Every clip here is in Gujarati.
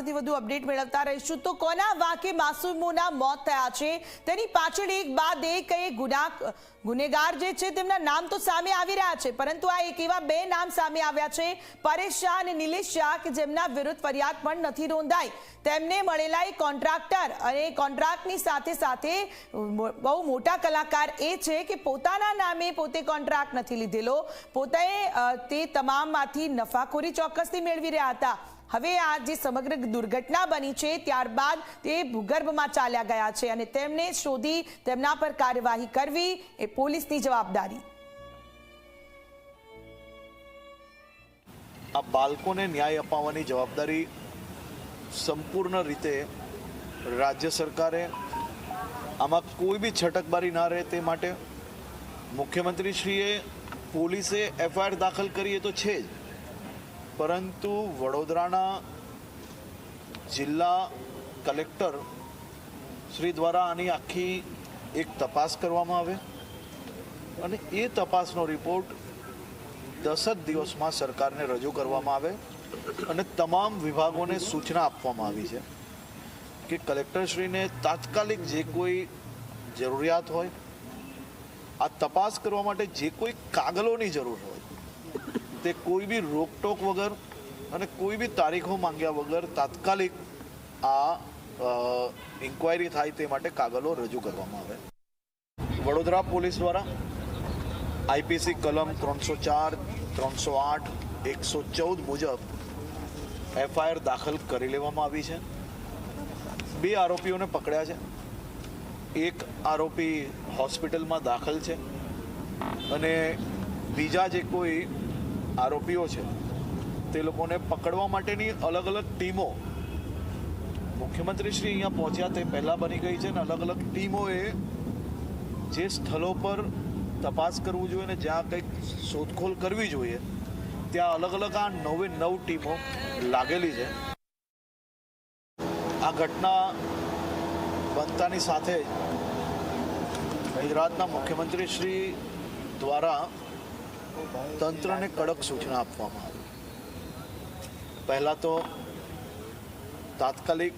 સૌથી વધુ અપડેટ મેળવતા રહીશું। તો કોના વાકે માસૂમોના મોત થયા છે તેની પાછળ એક બાદ એક ગુનેગાર જે છે તેમના નામ તો સામે આવી રહ્યા છે, પરંતુ આ એક એવા બે નામ સામે આવ્યા છે, પરેશ શાહ અને નિલેશ શાહ, કે જેમના વિરુદ્ધ ફરિયાદ પણ નથી નોંધાઈ। તેમને મળેલા એક કોન્ટ્રાક્ટર અને કોન્ટ્રાક્ટની સાથે સાથે બહુ મોટા કલાકાર એ છે કે પોતાના નામે પોતે કોન્ટ્રાક્ટ નથી લીધેલો, પોતે તે તમામમાંથી નફાખોરી ચોક્કસથી મેળવી રહ્યા હતા। હવે આ જે સમગ્ર દુર્ઘટના બની છે ત્યારબાદ તે ભૂગર્ભમાં ચાલ્યા ગયા છે અને તેમને શોધી તેમના પર કાર્યવાહી કરવી એ પોલીસની જવાબદારી। આ બાળકોને ન્યાય અપાવવાની જવાબદારી સંપૂર્ણ રીતે રાજ્ય સરકારે, આમાં કોઈ બી છટકબારી ના રહે તે માટે મુખ્યમંત્રીશ્રીએ પોલીસે એફઆઈઆર દાખલ કરી એ તો છે જ, પરંતુ વડોદરાના જિલ્લા કલેક્ટર શ્રી દ્વારા આની આખી એક તપાસ કરવામાં આવે અને એ તપાસનો રિપોર્ટ 10 જ દિવસમાં સરકારને રજૂ કરવામાં આવે અને તમામ વિભાગોને સૂચના આપવામાં આવી છે કે કલેક્ટરશ્રીને તાત્કાલિક જે કોઈ જરૂરિયાત હોય, આ તપાસ કરવા માટે જે કોઈ કાગળોની જરૂર હોય તે કોઈ બી રોકટોક વગર અને કોઈ બી તારીખો માંગ્યા વગર તાત્કાલિક આ ઇન્ક્વાયરી થાય તે માટે કાગળો રજૂ કરવામાં આવે। વડોદરા પોલીસ દ્વારા આઈપીસી કલમ 304, 308, 114 મુજબ એફઆઈઆર દાખલ કરી લેવામાં આવી છે। 2 આરોપીઓને પકડ્યા છે, એક આરોપી હોસ્પિટલમાં દાખલ છે અને બીજા જે કોઈ આરોપીઓ છે તે લોકોને પકડવા માટેની અલગ અલગ ટીમો મુખ્યમંત્રીશ્રી અહીંયા પહોંચ્યા તે પહેલાં બની ગઈ છે અને અલગ અલગ ટીમોએ જે સ્થળો પર તપાસ કરવું જોઈએ ને જ્યાં કંઈક શોધખોળ કરવી જોઈએ ત્યાં અલગ અલગ આ 9 ટીમો લાગેલી છે। આ ઘટના બનતાની સાથે ગુજરાતના મુખ્યમંત્રીશ્રી દ્વારા તંત્રને કડક સૂચના આપવામાં આવી। પહેલાં તો તાત્કાલિક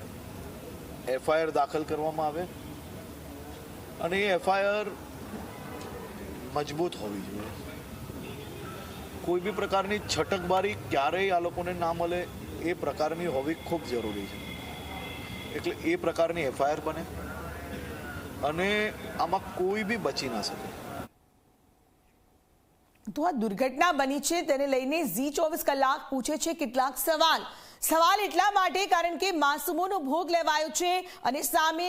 એફઆઈઆર દાખલ કરવામાં આવે અને એ એફઆઈઆર મજબૂત હોવી જોઈએ। કોઈ બી પ્રકારની છટકબારી ક્યારેય આ લોકોને ના મળે એ પ્રકારની હોવી ખૂબ જરૂરી છે, એટલે એ પ્રકારની એફઆઈઆર બને અને આમાં કોઈ બી બચી ના શકે। તો આ દુર્ઘટના બની છે તેને લઈને ઝી 24 કલાક પૂછે છે કેટલાક સવાલ એટલા માટે કારણ કે માસૂમોનો ભોગ લેવાયો છે અને સામે